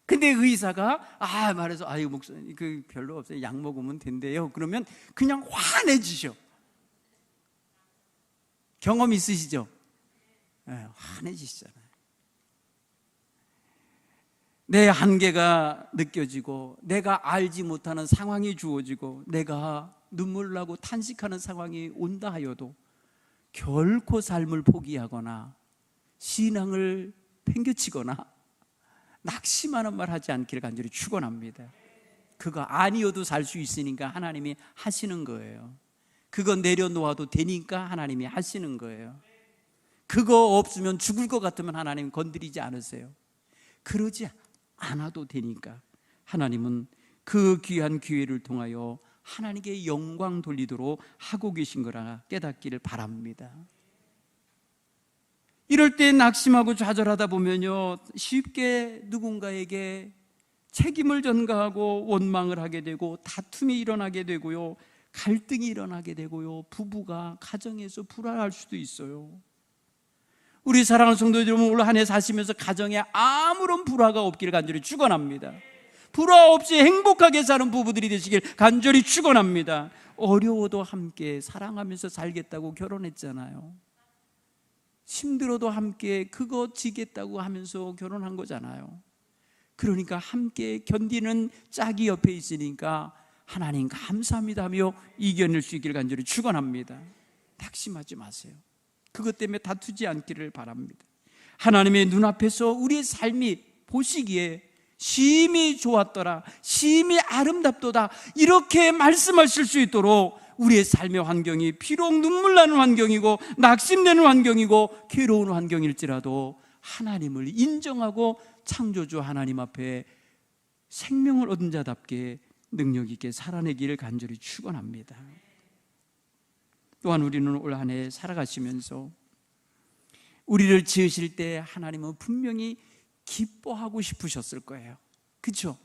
근데 의사가 말해서 아유 목사님 그 별로 없어요. 약 먹으면 된대요. 그러면 그냥 환해지셔. 경험 있으시죠? 네, 환해지시잖아요. 내 한계가 느껴지고 내가 알지 못하는 상황이 주어지고 내가 눈물 나고 탄식하는 상황이 온다 하여도 결코 삶을 포기하거나 신앙을 팽개치거나 낙심하는 말 하지 않기를 간절히 축원합니다. 그거 아니어도 살 수 있으니까 하나님이 하시는 거예요. 그거 내려놓아도 되니까 하나님이 하시는 거예요. 그거 없으면 죽을 것 같으면 하나님 건드리지 않으세요. 그러지 않아도 되니까 하나님은 그 귀한 기회를 통하여 하나님께 영광 돌리도록 하고 계신 거라 깨닫기를 바랍니다. 이럴 때 낙심하고 좌절하다 보면요 쉽게 누군가에게 책임을 전가하고 원망을 하게 되고 다툼이 일어나게 되고요 갈등이 일어나게 되고요 부부가 가정에서 불화할 수도 있어요. 우리 사랑하는 성도 여러분, 올 한 해 사시면서 가정에 아무런 불화가 없기를 간절히 축원합니다. 불화 없이 행복하게 사는 부부들이 되시길 간절히 축원합니다. 어려워도 함께 사랑하면서 살겠다고 결혼했잖아요. 힘들어도 함께 그거 지겠다고 하면서 결혼한 거잖아요. 그러니까 함께 견디는 짝이 옆에 있으니까 하나님 감사합니다 하며 이겨낼 수 있기를 간절히 축원합니다. 낙심하지 마세요. 그것 때문에 다투지 않기를 바랍니다. 하나님의 눈앞에서 우리의 삶이 보시기에 심히 좋았더라, 심히 아름답도다 이렇게 말씀하실 수 있도록 우리의 삶의 환경이 비록 눈물 나는 환경이고 낙심되는 환경이고 괴로운 환경일지라도 하나님을 인정하고 창조주 하나님 앞에 생명을 얻은 자답게 능력 있게 살아내기를 간절히 축원합니다. 또한 우리는 올 한 해 살아가시면서 우리를 지으실 때 하나님은 분명히 기뻐하고 싶으셨을 거예요. 그렇죠?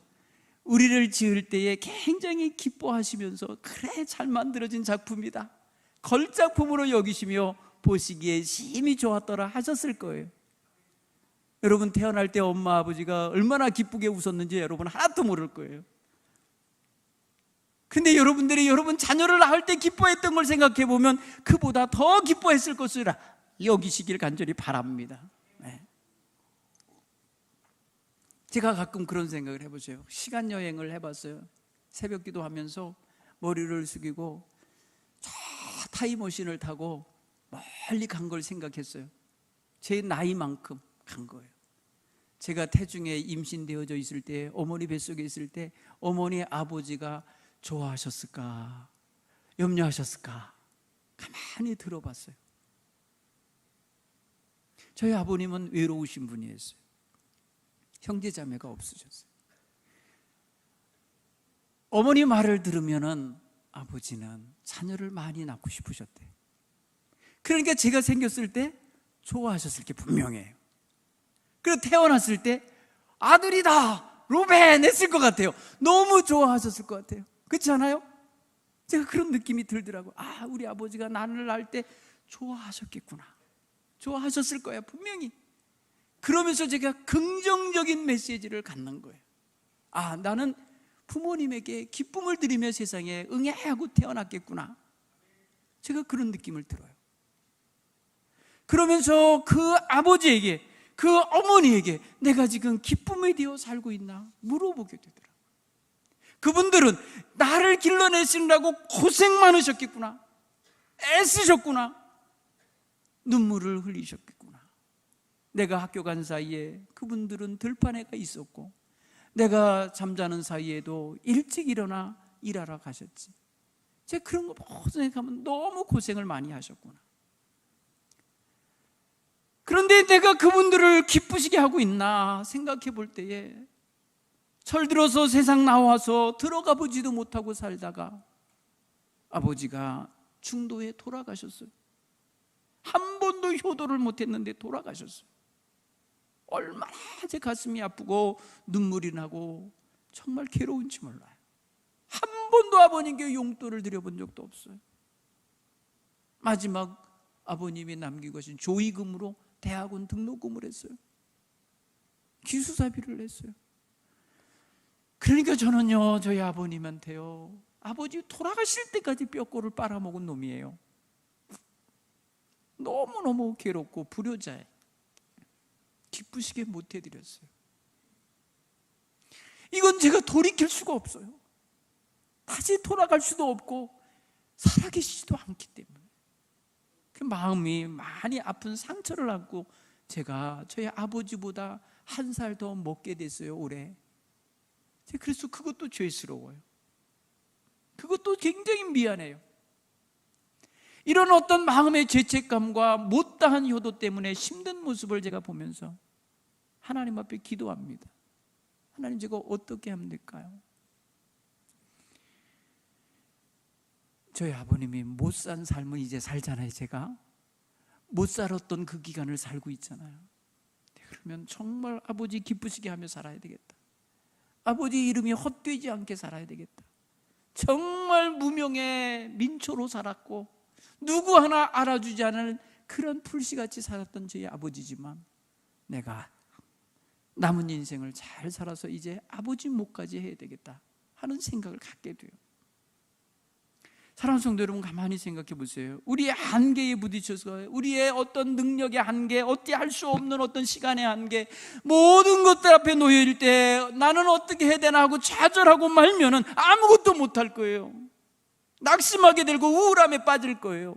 우리를 지을 때에 굉장히 기뻐하시면서 그래 잘 만들어진 작품이다 걸작품으로 여기시며 보시기에 심히 좋았더라 하셨을 거예요. 여러분 태어날 때 엄마 아버지가 얼마나 기쁘게 웃었는지 여러분 하나도 모를 거예요. 근데 여러분들이 여러분 자녀를 낳을 때 기뻐했던 걸 생각해 보면 그보다 더 기뻐했을 것이라 여기시길 간절히 바랍니다. 네. 제가 가끔 그런 생각을 해보세요. 시간 여행을 해봤어요. 새벽 기도하면서 머리를 숙이고 저 타임머신을 타고 멀리 간 걸 생각했어요. 제 나이만큼 간 거예요. 제가 태중에 임신되어져 있을 때 어머니 뱃속에 있을 때 어머니 아버지가 좋아하셨을까 염려하셨을까 가만히 들어봤어요. 저희 아버님은 외로우신 분이었어요. 형제자매가 없으셨어요. 어머니 말을 들으면은 아버지는 자녀를 많이 낳고 싶으셨대요. 그러니까 제가 생겼을 때 좋아하셨을 게 분명해요. 그리고 태어났을 때 아들이다 루벤 했을 것 같아요. 너무 좋아하셨을 것 같아요. 그렇지 않아요? 제가 그런 느낌이 들더라고요. 우리 아버지가 나를 낳을 때 좋아하셨겠구나. 좋아하셨을 거야 분명히. 그러면서 제가 긍정적인 메시지를 갖는 거예요. 나는 부모님에게 기쁨을 드리며 세상에 응애하고 태어났겠구나. 제가 그런 느낌을 들어요. 그러면서 그 아버지에게 그 어머니에게 내가 지금 기쁨에 되어 살고 있나 물어보게 되더라고요. 그분들은 나를 길러내시느라고 고생 많으셨겠구나, 애쓰셨구나, 눈물을 흘리셨겠구나. 내가 학교 간 사이에 그분들은 들판에가 있었고 내가 잠자는 사이에도 일찍 일어나 일하러 가셨지. 제가 그런 거 모두 생각하면 너무 고생을 많이 하셨구나. 그런데 내가 그분들을 기쁘시게 하고 있나 생각해 볼 때에 철들어서 세상 나와서 들어가 보지도 못하고 살다가 아버지가 중도에 돌아가셨어요. 한 번도 효도를 못했는데 돌아가셨어요. 얼마나 제 가슴이 아프고 눈물이 나고 정말 괴로운지 몰라요. 한 한 번도 아버님께 용돈을 드려본 적도 없어요. 마지막 아버님이 남기고 가신 조의금으로 대학원 등록금을 했어요. 기숙사비를 냈어요. 그러니까 저는요, 저희 아버님한테요, 아버지 돌아가실 때까지 뼈골을 빨아먹은 놈이에요. 너무너무 괴롭고 불효자예요. 기쁘시게 못 해드렸어요. 이건 제가 돌이킬 수가 없어요. 다시 돌아갈 수도 없고 살아계시지도 않기 때문에 그 마음이 많이 아픈 상처를 안고 제가 저희 아버지보다 한 살 더 먹게 됐어요, 올해. 그래서 그것도 죄스러워요. 그것도 굉장히 미안해요. 이런 어떤 마음의 죄책감과 못다한 효도 때문에 힘든 모습을 제가 보면서 하나님 앞에 기도합니다. 하나님, 제가 어떻게 하면 될까요? 저희 아버님이 못 산 삶은 이제 살잖아요. 제가 못 살았던 그 기간을 살고 있잖아요. 그러면 정말 아버지 기쁘시게 하며 살아야 되겠다. 아버지 이름이 헛되지 않게 살아야 되겠다. 정말 무명의 민초로 살았고 누구 하나 알아주지 않을 그런 풀씨같이 살았던 저희 아버지지만 내가 남은 인생을 잘 살아서 이제 아버지 몫까지 해야 되겠다 하는 생각을 갖게 돼요. 사랑하는 성도 여러분, 가만히 생각해 보세요. 우리의 한계에 부딪혀서 우리의 어떤 능력의 한계, 어떻게 할 수 없는 어떤 시간의 한계, 모든 것들 앞에 놓여질 때 나는 어떻게 해야 되나 하고 좌절하고 말면은 아무것도 못할 거예요. 낙심하게 되고 우울함에 빠질 거예요.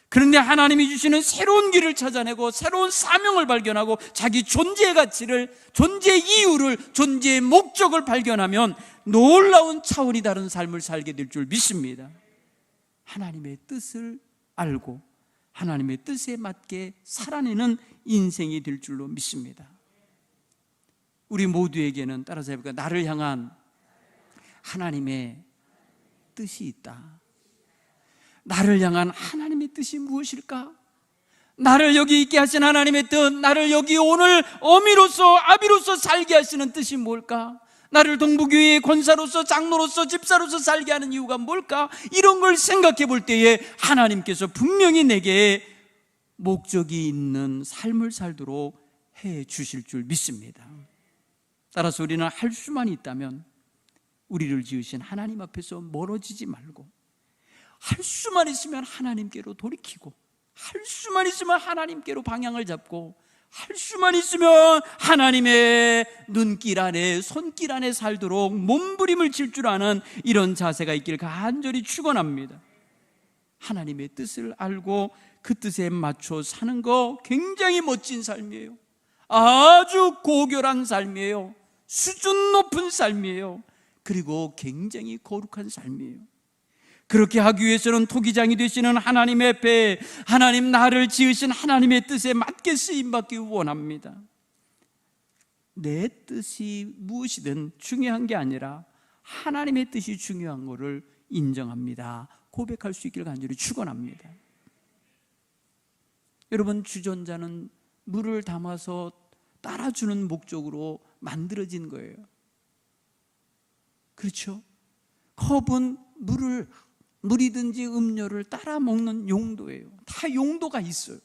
그런데 하나님이 주시는 새로운 길을 찾아내고 새로운 사명을 발견하고 자기 존재의 가치를, 존재의 이유를, 존재의 목적을 발견하면 놀라운 차원이 다른 삶을 살게 될 줄 믿습니다. 하나님의 뜻을 알고 하나님의 뜻에 맞게 살아내는 인생이 될 줄로 믿습니다. 우리 모두에게는, 따라서 해볼까요? 나를 향한 하나님의 뜻이 있다. 나를 향한 하나님의 뜻이 무엇일까? 나를 여기 있게 하신 하나님의 뜻, 나를 여기 오늘 어미로서 아비로서 살게 하시는 뜻이 뭘까? 나를 동부교회의 권사로서, 장로로서, 집사로서 살게 하는 이유가 뭘까? 이런 걸 생각해 볼 때에 하나님께서 분명히 내게 목적이 있는 삶을 살도록 해 주실 줄 믿습니다. 따라서 우리는 할 수만 있다면 우리를 지으신 하나님 앞에서 멀어지지 말고, 할 수만 있으면 하나님께로 돌이키고, 할 수만 있으면 하나님께로 방향을 잡고, 할 수만 있으면 하나님의 눈길 안에, 손길 안에 살도록 몸부림을 칠 줄 아는 이런 자세가 있기를 간절히 축원합니다. 하나님의 뜻을 알고 그 뜻에 맞춰 사는 거 굉장히 멋진 삶이에요. 아주 고결한 삶이에요. 수준 높은 삶이에요. 그리고 굉장히 거룩한 삶이에요. 그렇게 하기 위해서는 토기장이 되시는 하나님의 앞에, 하나님 나를 지으신 하나님의 뜻에 맞게 쓰임받기 원합니다. 내 뜻이 무엇이든 중요한 게 아니라 하나님의 뜻이 중요한 것을 인정합니다. 고백할 수 있기를 간절히 축원합니다. 여러분, 주전자는 물을 담아서 따라주는 목적으로 만들어진 거예요. 그렇죠? 컵은 물이든지 음료를 따라 먹는 용도예요. 다 용도가 있어요.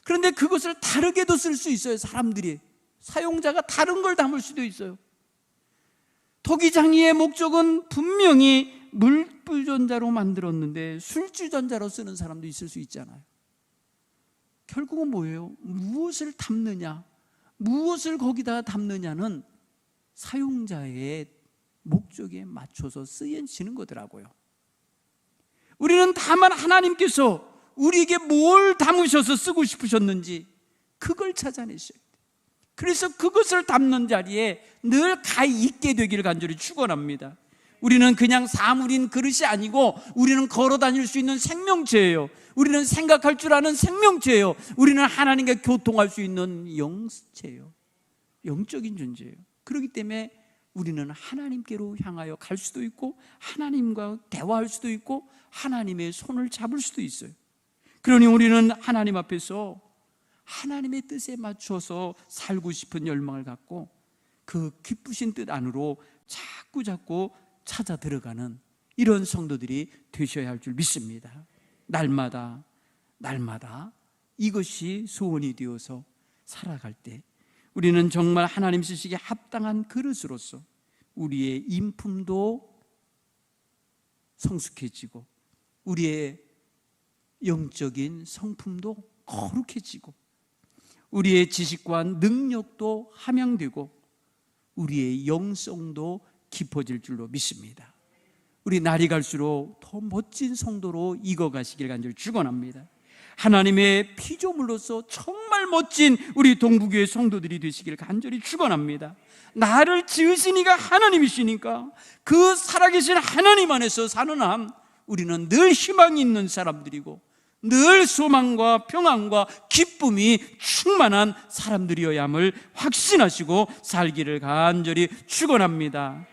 그런데 그것을 다르게도 쓸 수 있어요. 사람들이, 사용자가 다른 걸 담을 수도 있어요. 토기장이의 목적은 분명히 물주전자로 만들었는데 술주전자로 쓰는 사람도 있을 수 있잖아요. 결국은 뭐예요? 무엇을 담느냐, 무엇을 거기다 담느냐는 사용자의 목적에 맞춰서 쓰여지는 거더라고요. 우리는 다만 하나님께서 우리에게 뭘 담으셔서 쓰고 싶으셨는지 그걸 찾아내셔야 돼요. 그래서 그것을 담는 자리에 늘 가 있게 되기를 간절히 축원합니다. 우리는 그냥 사물인 그릇이 아니고 우리는 걸어 다닐 수 있는 생명체예요. 우리는 생각할 줄 아는 생명체예요. 우리는 하나님과 교통할 수 있는 영체예요. 영적인 존재예요. 그렇기 때문에 우리는 하나님께로 향하여 갈 수도 있고, 하나님과 대화할 수도 있고, 하나님의 손을 잡을 수도 있어요. 그러니 우리는 하나님 앞에서 하나님의 뜻에 맞춰서 살고 싶은 열망을 갖고 그 기쁘신 뜻 안으로 자꾸 찾아 들어가는 이런 성도들이 되셔야 할 줄 믿습니다. 날마다 이것이 소원이 되어서 살아갈 때 우리는 정말 하나님 쓰시기에 합당한 그릇으로서 우리의 인품도 성숙해지고 우리의 영적인 성품도 거룩해지고 우리의 지식과 능력도 함양되고 우리의 영성도 깊어질 줄로 믿습니다. 우리 날이 갈수록 더 멋진 성도로 익어가시길 간절히 축원합니다. 하나님의 피조물로서 정말 멋진 우리 동부교회 성도들이 되시길 간절히 축원합니다. 나를 지으신 이가 하나님이시니까 그 살아계신 하나님 안에서 사는 한 우리는 늘 희망이 있는 사람들이고 늘 소망과 평안과 기쁨이 충만한 사람들이어야 함을 확신하시고 살기를 간절히 축원합니다.